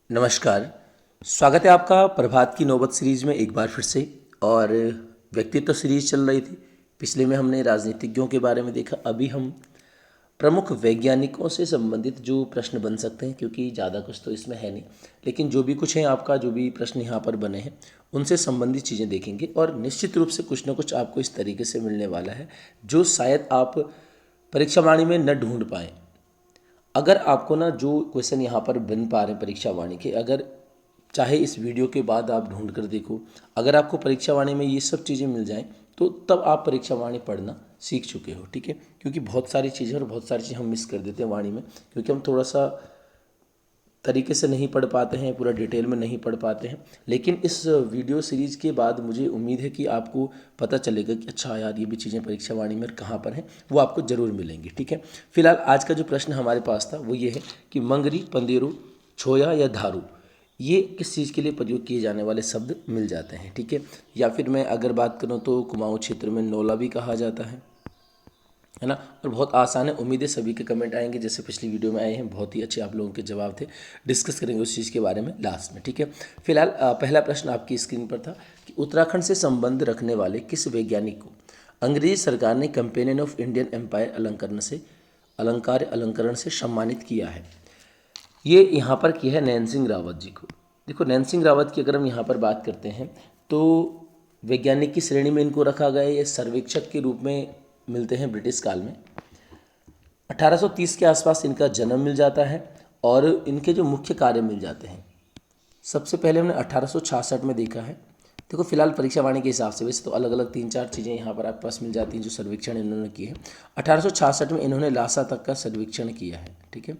नमस्कार। स्वागत है आपका प्रभात की नौबत सीरीज में एक बार फिर से। और व्यक्तित्व सीरीज चल रही थी। पिछले में हमने राजनीतिज्ञों के बारे में देखा। अभी हम प्रमुख वैज्ञानिकों से संबंधित जो प्रश्न बन सकते हैं, क्योंकि ज़्यादा कुछ तो इसमें है नहीं, लेकिन जो भी कुछ है आपका, जो भी प्रश्न यहाँ पर बने हैं उनसे संबंधित चीज़ें देखेंगे। और निश्चित रूप से कुछ ना कुछ आपको इस तरीके से मिलने वाला है जो शायद आप परीक्षा वाणी में न ढूंढ पाएँ। अगर आपको ना जो क्वेश्चन यहाँ पर बन पा रहे हैं परीक्षा वाणी के, अगर चाहे इस वीडियो के बाद आप ढूंढ कर देखो, अगर आपको परीक्षा वाणी में ये सब चीज़ें मिल जाएं तो तब आप परीक्षा वाणी पढ़ना सीख चुके हो। ठीक है, क्योंकि बहुत सारी चीज़ें और बहुत सारी चीज़ें हम मिस कर देते हैं वाणी में, क्योंकि हम थोड़ा सा तरीके से नहीं पढ़ पाते हैं, पूरा डिटेल में नहीं पढ़ पाते हैं। लेकिन इस वीडियो सीरीज़ के बाद मुझे उम्मीद है कि आपको पता चलेगा कि अच्छा यार, ये भी चीज़ें परीक्षा वाणी में कहाँ पर हैं, वो आपको ज़रूर मिलेंगी। ठीक है, फिलहाल आज का जो प्रश्न हमारे पास था वो ये है कि मंगरी, पंदेरू, छोया या धारू, ये किस चीज़ के लिए प्रयोग किए जाने वाले शब्द मिल जाते हैं। ठीक है, या फिर मैं अगर बात करूँ तो कुमाऊँ क्षेत्र में नौला भी कहा जाता है ना। और बहुत आसान है, उम्मीद है सभी के कमेंट आएंगे जैसे पिछली वीडियो में आए हैं। बहुत ही अच्छे आप लोगों के जवाब थे। डिस्कस करेंगे उस चीज़ के बारे में लास्ट में। ठीक है, फिलहाल पहला प्रश्न आपकी स्क्रीन पर था कि उत्तराखंड से संबंध रखने वाले किस वैज्ञानिक को अंग्रेजी सरकार ने कंपेनियन ऑफ इंडियन एम्पायर अलंकरण से सम्मानित किया है। ये यहाँ पर किया है नैन सिंह रावत जी को। देखो, नैन सिंह रावत की अगर हम यहाँ पर बात करते हैं तो वैज्ञानिक की श्रेणी में इनको रखा गया है। ये सर्वेक्षक के रूप में मिलते हैं ब्रिटिश काल में। 1830 के आसपास इनका जन्म मिल जाता है और इनके जो मुख्य कार्य मिल जाते हैं, सबसे पहले हमने 1866 में देखा है। देखो, फिलहाल परीक्षा वाणी के हिसाब से वैसे तो अलग अलग 3-4 चीज़ें यहाँ पर आपके पास मिल जाती हैं जो सर्वेक्षण इन्होंने किए हैं। 1866 में इन्होंने लासा तक का सर्वेक्षण किया है। ठीक है,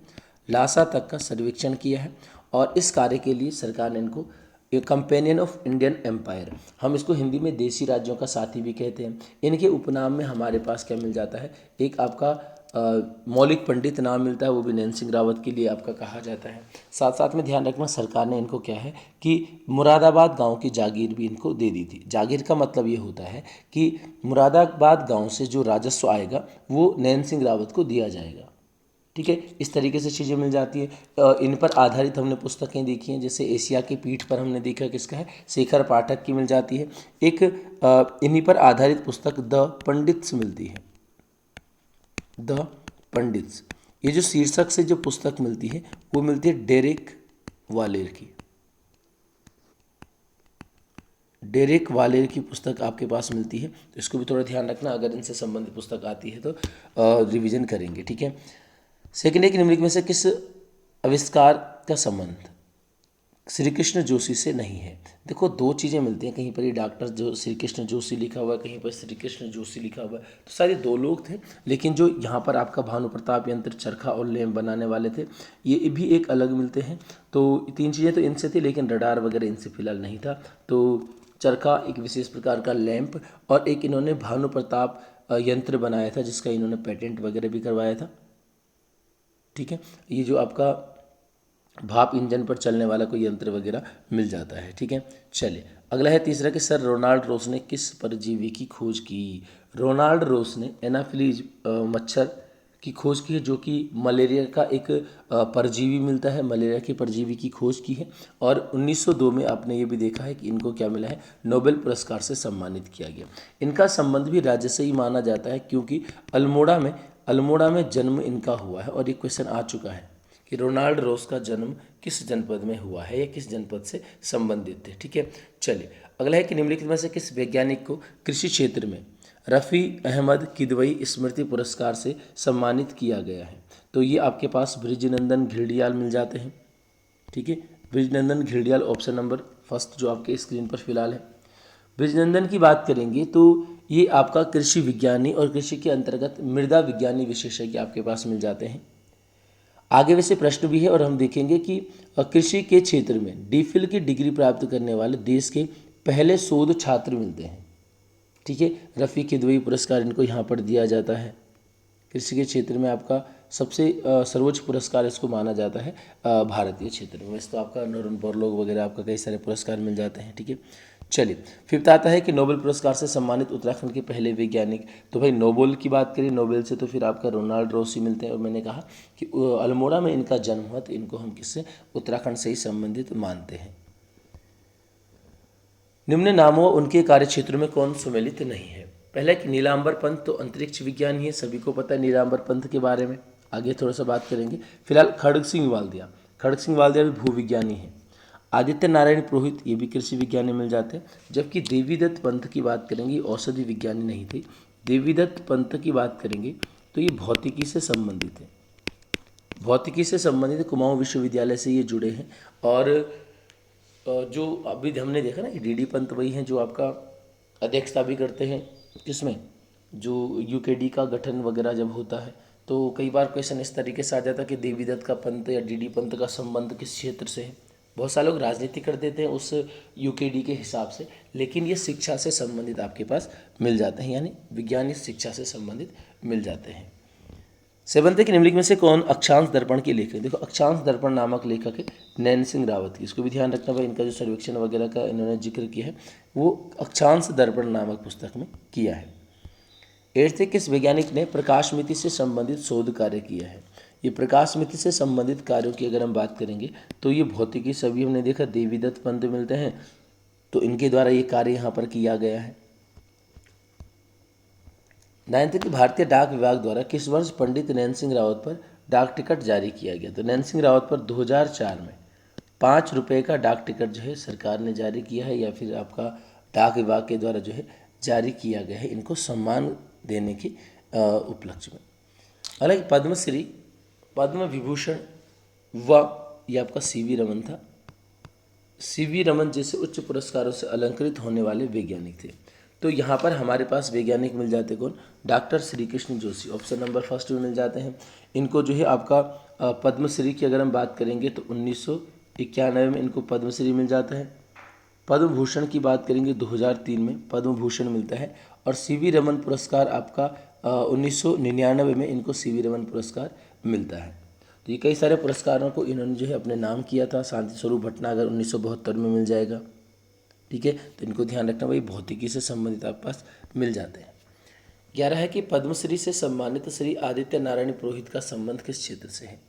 लासा तक का सर्वेक्षण किया है और इस कार्य के लिए सरकार ने इनको ए कंपेनियन ऑफ इंडियन एम्पायर, हम इसको हिंदी में देसी राज्यों का साथी भी कहते हैं। इनके उपनाम में हमारे पास क्या मिल जाता है, एक आपका मौलिक पंडित नाम मिलता है, वो भी नैन सिंह रावत के लिए आपका कहा जाता है। साथ साथ में ध्यान रखना, सरकार ने इनको क्या है कि मुरादाबाद गांव की जागीर भी इनको दे दी थी। जागीर का मतलब ये होता है कि मुरादाबाद गांव से जो राजस्व आएगा वो नैन सिंह रावत को दिया जाएगा। ठीक है, इस तरीके से चीज़ें मिल जाती है। इन पर आधारित हमने पुस्तकें देखी हैं, जैसे एशिया की पीठ पर हमने देखा किसका है, शेखर पाठक की मिल जाती है। एक इन्हीं पर आधारित पुस्तक द पंडित्स मिलती है, द पंडित्स। ये जो शीर्षक से जो पुस्तक मिलती है वो मिलती है डेरेक वालेर की। डेरेक वालेर की पुस्तक आपके पास मिलती है, तो इसको भी थोड़ा ध्यान रखना, अगर इनसे संबंधित पुस्तक आती है तो रिवीजन करेंगे। ठीक है, सेकेंड है कि निम्नलिखित में से किस आविष्कार का संबंध श्री कृष्ण जोशी से नहीं है। देखो, दो चीज़ें मिलती हैं, कहीं पर ये डॉक्टर जो श्री कृष्ण जोशी लिखा हुआ है, कहीं पर श्री कृष्ण जोशी लिखा हुआ है, तो सारे दो लोग थे। लेकिन जो यहाँ पर आपका भानु प्रताप यंत्र, चरखा और लैंप बनाने वाले थे, ये भी एक अलग मिलते हैं। तो 3 चीज़ें तो इनसे थी, लेकिन रडार वगैरह इनसे फिलहाल नहीं था। तो चरखा एक विशेष प्रकार का लैंप, और एक इन्होंने भानु प्रताप यंत्र बनाया था जिसका इन्होंने पेटेंट वगैरह भी करवाया था। ठीक है, ये जो आपका भाप इंजन पर चलने वाला कोई यंत्र वगैरह मिल जाता है। ठीक है, चलिए अगला है तीसरा कि सर रोनाल्ड रोस ने किस परजीवी की खोज की। रोनाल्ड रोस ने एनाफिलीज मच्छर की खोज की है, जो कि मलेरिया का एक परजीवी मिलता है, मलेरिया की परजीवी की खोज की है। और 1902 में आपने ये भी देखा है कि इनको क्या मिला है, नोबेल पुरस्कार से सम्मानित किया गया। इनका संबंध भी राज्य से ही माना जाता है, क्योंकि अल्मोड़ा में जन्म इनका हुआ है। और ये क्वेश्चन आ चुका है कि रोनाल्ड रोस का जन्म किस जनपद में हुआ है या किस जनपद से संबंधित थे। ठीक है, चलिए अगला है कि निम्नलिखित में से किस वैज्ञानिक को कृषि क्षेत्र में रफ़ी अहमद किदवई स्मृति पुरस्कार से सम्मानित किया गया है। तो ये आपके पास बृजनंदन घिल्डियाल मिल जाते हैं। ठीक है, Brijnandan Ghildiyal option number first जो आपके स्क्रीन पर फिलहाल है। बृजनंदन की बात करेंगे तो ये आपका कृषि विज्ञानी और कृषि के अंतर्गत मृदा विज्ञानी विशेषज्ञ आपके पास मिल जाते हैं। आगे वैसे प्रश्न भी है और हम देखेंगे कि कृषि के क्षेत्र में डीफिल की डिग्री प्राप्त करने वाले देश के पहले शोध छात्र मिलते हैं। ठीक है, रफ़ी किदवई पुरस्कार इनको यहाँ पर दिया जाता है। कृषि के क्षेत्र में आपका सबसे सर्वोच्च पुरस्कार इसको माना जाता है भारतीय क्षेत्र में। वैसे तो आपका नोबेल बोरलॉग वगैरह आपका कई सारे पुरस्कार मिल जाते हैं। ठीक है, चलिए, फिफ्थ आता है कि नोबेल पुरस्कार से सम्मानित उत्तराखंड के पहले वैज्ञानिक। तो भाई नोबेल की बात करें, नोबेल से तो फिर आपका रोनाल्ड रॉसी मिलते हैं, और मैंने कहा कि अल्मोड़ा में इनका जन्म हुआ, तो इनको हम किससे, उत्तराखंड से ही संबंधित मानते हैं। निम्न नामों उनके कार्यक्षेत्रों में कौन सम्मिलित नहीं है। पहला कि नीलांबर पंत तो अंतरिक्ष विज्ञान ही है, सभी को पता है नीलांबर पंत के बारे में, आगे थोड़ा सा बात करेंगे। फिलहाल खड़ग सिंह वाल्दिया, खड़ग सिंह वाल्दिया भी भूविज्ञानी है। आदित्य नारायण पुरोहित, ये भी कृषि विज्ञानी मिल जाते हैं। जबकि देवीदत्त पंत की बात करेंगे, औषधि विज्ञानी नहीं थे। देवीदत्त पंत की बात करेंगे तो ये भौतिकी से संबंधित है, भौतिकी से संबंधित कुमाऊं विश्वविद्यालय से ये जुड़े हैं। और जो अभी हमने देखा ना कि डीडी पंत वही हैं जो आपका अध्यक्षता भी करते हैं, किसमें, जो यूकेडी का गठन वगैरह जब होता है, तो कई बार क्वेश्चन इस तरीके से आ जाता है कि देवीदत्त का पंत या डीडी पंत का संबंध किस क्षेत्र से है। बहुत सारे लोग राजनीति कर देते हैं उस यूकेडी के हिसाब से, लेकिन ये शिक्षा से संबंधित आपके पास मिल जाते हैं, यानी विज्ञान शिक्षा से संबंधित मिल जाते हैं। सेवंथ है कि निम्नलिखित में से कौन अक्षांश दर्पण के लेखक। देखो, अक्षांश दर्पण नामक लेखक है नैन सिंह रावत की, इसको भी ध्यान रखना भाई, इनका जो सर्वेक्षण वगैरह का इन्होंने जिक्र किया है वो अक्षांश दर्पण नामक पुस्तक में किया है। एट्थ है किस वैज्ञानिक ने प्रकाश मिति से संबंधित शोध कार्य किया है। ये प्रकाश मिति से संबंधित कार्यों की अगर हम बात करेंगे तो ये भौतिकी सभी हमने देखा देवीदत्त पंत मिलते हैं, तो इनके द्वारा ये कार्य यहाँ पर किया गया है। नाइन्थ कि भारतीय डाक विभाग द्वारा किस वर्ष पंडित नैन सिंह रावत पर डाक टिकट जारी किया गया। तो नैन सिंह रावत पर 2004 में 5 रुपये का डाक टिकट जो है सरकार ने जारी किया है, या फिर आपका डाक विभाग के द्वारा जो है जारी किया गया है, इनको सम्मान देने के उपलक्ष्य में। हालांकि पद्मश्री, पद्म विभूषण व ये आपका सीवी रमन था, सीवी रमन जैसे उच्च पुरस्कारों से अलंकृत होने वाले वैज्ञानिक थे। तो यहाँ पर हमारे पास वैज्ञानिक मिल जाते कौन, doctor Shri Krishna Joshi, option number first में मिल जाते हैं। इनको जो है आपका पद्मश्री की अगर हम बात करेंगे तो 1991 में इनको पद्मश्री मिल जाता है। पद्म भूषण की बात करेंगे 2003 में पद्म भूषण मिलता है। और सीवी रमन पुरस्कार आपका 1999 में इनको सीवी रमन पुरस्कार मिलता है। तो ये कई सारे पुरस्कारों को इन्होंने जो है अपने नाम किया था। शांति स्वरूप भटनागर 1972 में मिल जाएगा, ठीक है, तो इनको ध्यान रखना भाई, भौतिकी से संबंधित आपके पास मिल जाते हैं। 11 है कि पद्मश्री से सम्मानित श्री आदित्य नारायण पुरोहित का संबंध किस क्षेत्र से है।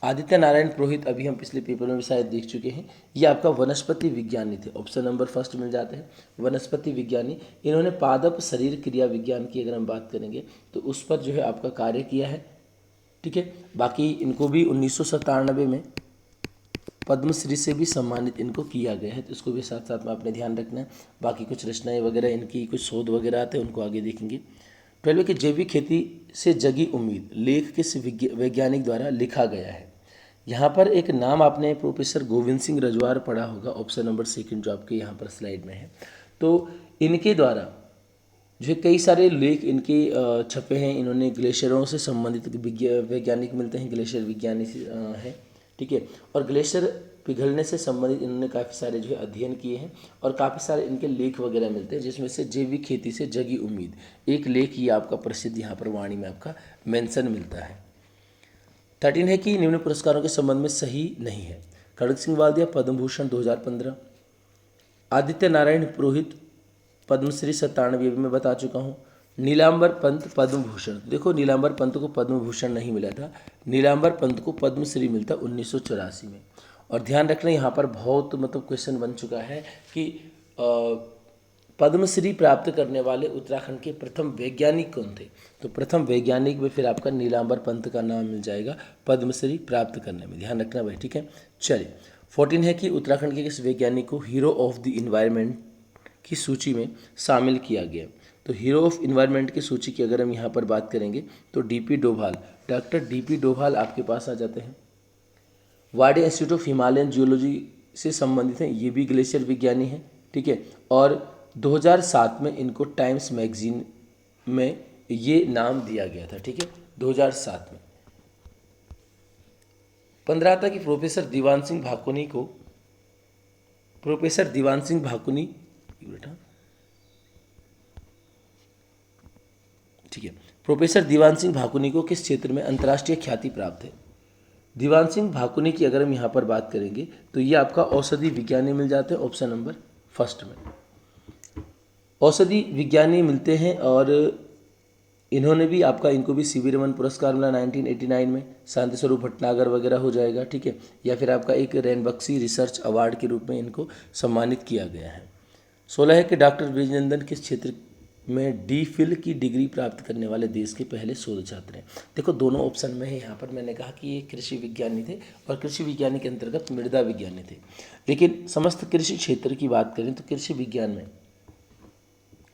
आदित्य नारायण पुरोहित अभी हम पिछले पेपर में भी शायद देख चुके हैं, ये आपका वनस्पति विज्ञानी थे, ऑप्शन नंबर फर्स्ट मिल जाते हैं वनस्पति विज्ञानी। इन्होंने पादप शरीर क्रिया विज्ञान की अगर हम बात करेंगे तो उस पर जो है आपका कार्य किया है, ठीक है। बाकी इनको भी 1997 में पद्मश्री से भी सम्मानित इनको किया गया है, तो इसको भी साथ साथ में आपने ध्यान रखना है। बाकी कुछ रचनाएं वगैरह इनकी, कुछ शोध वगैरह आते हैं, उनको आगे देखेंगे। 12 कि जैविक खेती से जगी उम्मीद लेख किस वैज्ञानिक द्वारा लिखा गया है। यहाँ पर एक नाम आपने प्रोफेसर गोविंद सिंह रजवार पढ़ा होगा, ऑप्शन नंबर सेकंड जो आपके यहाँ पर स्लाइड में है। तो इनके द्वारा जो कई सारे लेख इनके छपे हैं। इन्होंने ग्लेशियरों से संबंधित वैज्ञानिक मिलते हैं, ग्लेशियर विज्ञानी हैं, ठीक है। और ग्लेशियर पिघलने से संबंधित इन्होंने काफ़ी सारे जो है अध्ययन किए हैं, और काफ़ी सारे इनके लेख वगैरह मिलते हैं, जिसमें से जैविक खेती से जगी उम्मीद एक लेख ये आपका प्रसिद्ध यहाँ पर वाणी में आपका मेंशन मिलता है। 13 है कि निम्न पुरस्कारों के संबंध में सही नहीं है। खड़ग सिंह वाल्दिया पद्म भूषण 2015, आदित्य नारायण पुरोहित पद्मश्री 97 मैं बता चुका हूँ। नीलांबर पंत पद्म भूषण, देखो नीलांबर पंत को पद्म भूषण नहीं मिला था, नीलांबर पंत को पद्मश्री मिलता 1984 में। और ध्यान रखना यहाँ पर बहुत मतलब क्वेश्चन बन चुका है कि पद्मश्री प्राप्त करने वाले उत्तराखंड के प्रथम वैज्ञानिक कौन थे। तो प्रथम वैज्ञानिक में फिर आपका नीलांबर पंत का नाम मिल जाएगा पद्मश्री प्राप्त करने में, ध्यान रखना भाई, ठीक है। चलिए 14 है कि उत्तराखंड के किस वैज्ञानिक को हीरो ऑफ द इन्वायरमेंट की सूची में शामिल किया गया। तो हीरो ऑफ इन्वायरमेंट की सूची की अगर हम यहाँ पर बात करेंगे तो DP Doval, doctor DP Doval आपके पास आ जाते हैं। वाडे इंस्टीट्यूट ऑफ हिमालयन जियोलॉजी से संबंधित हैं, ये भी ग्लेशियर विज्ञानी हैं, ठीक है। और 2007 में इनको टाइम्स मैगजीन में ये नाम दिया गया था, ठीक है, 2007 में। 15 था कि प्रोफेसर दीवान सिंह भाकुनी को, प्रोफेसर दीवान सिंह भाकुनी बेटा, ठीक है, प्रोफेसर दीवान सिंह भाकुनी को किस क्षेत्र में अंतर्राष्ट्रीय ख्याति प्राप्त है। दीवान सिंह भाकुनी की अगर हम यहाँ पर बात करेंगे तो ये आपका औषधि विज्ञानी मिल जाते हैं, ऑप्शन नंबर फर्स्ट में। औषधि विज्ञानी मिलते हैं और इन्होंने भी आपका, इनको भी सीवी रमन पुरस्कार मिला 1989 में, शांति स्वरूप भटनागर वगैरह हो जाएगा, ठीक है। या फिर आपका एक रैनबक्सी रिसर्च अवार्ड के रूप में इनको सम्मानित किया गया है। 16 है कि डॉक्टर ब्रिजनंदन किस क्षेत्र में डी फिल की डिग्री प्राप्त करने वाले देश के पहले शोध छात्र हैं। देखो दोनों ऑप्शन में है, यहाँ पर मैंने कहा कि ये कृषि विज्ञानी थे और कृषि विज्ञानी के अंतर्गत मृदा विज्ञानी थे, लेकिन समस्त कृषि क्षेत्र की बात करें तो कृषि विज्ञान में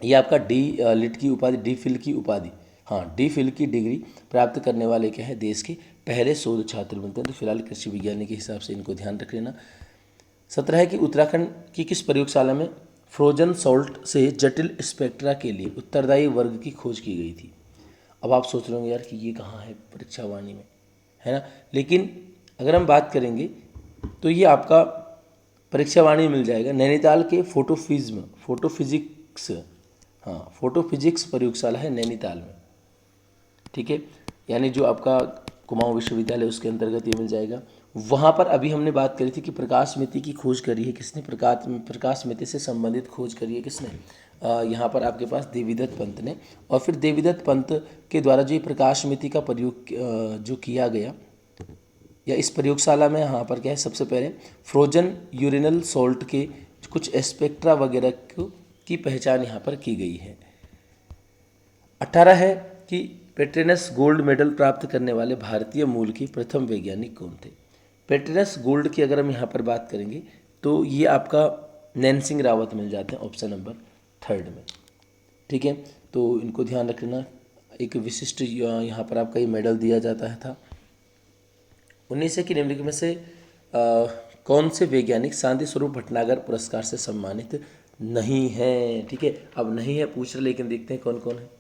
ये आपका डी लिट की उपाधि, डी फिल की उपाधि, हाँ डी फिल की डिग्री प्राप्त करने वाले क्या है, देश के पहले शोध छात्र बनते हैं। तो फिलहाल कृषि विज्ञानी के हिसाब से इनको ध्यान रख लेना। 17 है कि उत्तराखंड की किस प्रयोगशाला में फ्रोजन सॉल्ट से जटिल स्पेक्ट्रा के लिए उत्तरदायी वर्ग की खोज की गई थी। अब आप सोच रहे होंगे यार कि ये कहाँ है परीक्षावाणी में, है ना, लेकिन अगर हम बात करेंगे तो ये आपका परीक्षावाणी में मिल जाएगा। नैनीताल के फोटोफिजिक्स, हाँ फोटोफिजिक्स प्रयोगशाला है नैनीताल में, ठीक है, यानी जो आपका कुमाऊं विश्वविद्यालय उसके अंतर्गत ये मिल जाएगा। वहाँ पर अभी हमने बात करी थी कि प्रकाश मिति की खोज करी है किसने, प्रकाश मिति से संबंधित खोज करी है किसने, यहाँ पर आपके पास देवीदत्त पंत ने। और फिर देवीदत्त पंत के द्वारा जो प्रकाश मिति का प्रयोग जो किया गया, या इस प्रयोगशाला में यहाँ पर क्या है, सबसे पहले फ्रोजन यूरिनल सॉल्ट के कुछ स्पेक्ट्रा वगैरह की पहचान यहाँ पर की गई है। 18 है कि पेट्रेनस गोल्ड मेडल प्राप्त करने वाले भारतीय मूल के प्रथम वैज्ञानिक कौन थे। पेट्रेनस गोल्ड की अगर हम यहाँ पर बात करेंगे तो ये आपका नैन सिंह रावत मिल जाते हैं ऑप्शन नंबर 3 में, ठीक है। तो इनको ध्यान रखना, एक विशिष्ट यहाँ पर आपका ये मेडल दिया जाता है था। 19 की निम्नलिखित में से कौन से वैज्ञानिक शांति स्वरूप भटनागर पुरस्कार से सम्मानित नहीं है, ठीक है। अब नहीं है पूछ रहे, लेकिन देखते हैं कौन कौन है।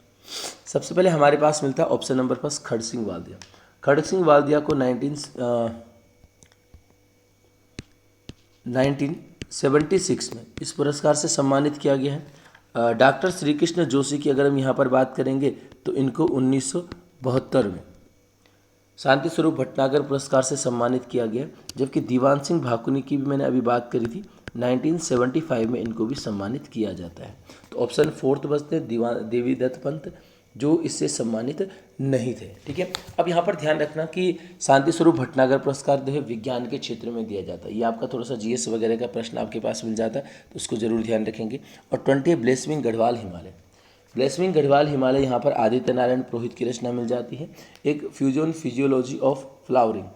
सबसे पहले हमारे पास मिलता है ऑप्शन नंबर 5 खड़ग सिंह वालदिया। खड़ग सिंह वालदिया को 1976 में इस पुरस्कार से सम्मानित किया गया है। डॉक्टर श्री कृष्ण जोशी की अगर हम यहाँ पर बात करेंगे तो इनको 1972 में शांति स्वरूप भटनागर पुरस्कार से सम्मानित किया गया, जबकि दीवान सिंह भाकुनी की भी मैंने अभी बात करी थी, 1975 में इनको भी सम्मानित किया जाता है। तो ऑप्शन 4 बचते देवीदत्त पंत, जो इससे सम्मानित नहीं थे, ठीक है। अब यहाँ पर ध्यान रखना कि शांति स्वरूप भटनागर पुरस्कार जो है विज्ञान के क्षेत्र में दिया जाता है। ये आपका थोड़ा सा जीएस वगैरह का प्रश्न आपके पास मिल जाता है, तो उसको जरूर ध्यान रखेंगे। और 20 ब्लेसमिंग गढ़वाल हिमालय। ब्लेसमिंग गढ़वाल हिमालय यहाँ पर आदित्य नारायण पुरोहित की रचना मिल जाती है। एक फ्यूजन फिजियोलॉजी ऑफ फ्लावरिंग,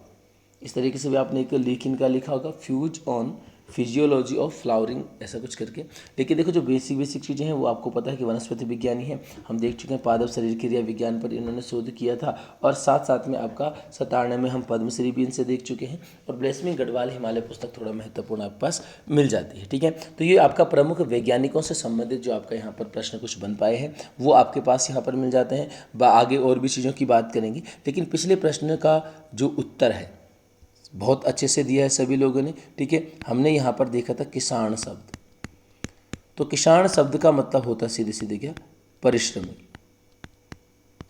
इस तरीके से भी आपने एक लेखिन का लिखा होगा, fuse on physiology of flowering, ऐसा कुछ करके। लेकिन देखो जो बेसिक चीज़ें हैं वो आपको पता है कि वनस्पति विज्ञानी है, हम देख चुके हैं पादप शरीर क्रिया विज्ञान पर इन्होंने शोध किया था, और साथ साथ में आपका 97 में हम पद्मश्री भी इनसे देख चुके हैं। और ब्लेसमिंग गढ़वाल हिमालय पुस्तक थोड़ा महत्वपूर्ण आपके पास मिल जाती है, ठीक है। तो ये आपका प्रमुख वैज्ञानिकों से संबंधित जो आपका यहाँ पर प्रश्न कुछ बन पाए हैं वो आपके पास यहाँ पर मिल जाते हैं। आगे और भी चीज़ों की बात करेंगे, लेकिन पिछले प्रश्न का जो उत्तर है बहुत अच्छे से दिया है सभी लोगों ने, ठीक है। हमने यहाँ पर देखा था किसान शब्द, तो किसान शब्द का मतलब होता है सीधे सीधे क्या, परिश्रमी,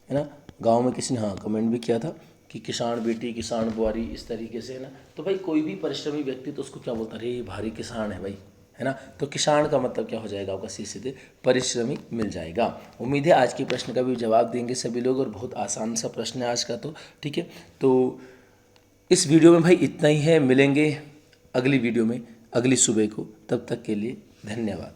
है ना। गांव में किसी ने हाँ कमेंट भी किया था कि किसान बेटी, किसान बुआरी, इस तरीके से, है ना। तो भाई कोई भी परिश्रमी व्यक्ति तो उसको क्या बोलता है, अरे भारी किसान है भाई, है ना। तो किसान का मतलब क्या हो जाएगा आपका, सीधे सीधे परिश्रमी मिल जाएगा। उम्मीद है आज के प्रश्न का भी जवाब देंगे सभी लोग, और बहुत आसान सा प्रश्न है आज का, तो ठीक है। तो इस वीडियो में भाई इतना ही है, मिलेंगे अगली वीडियो में अगली सुबह को, तब तक के लिए धन्यवाद।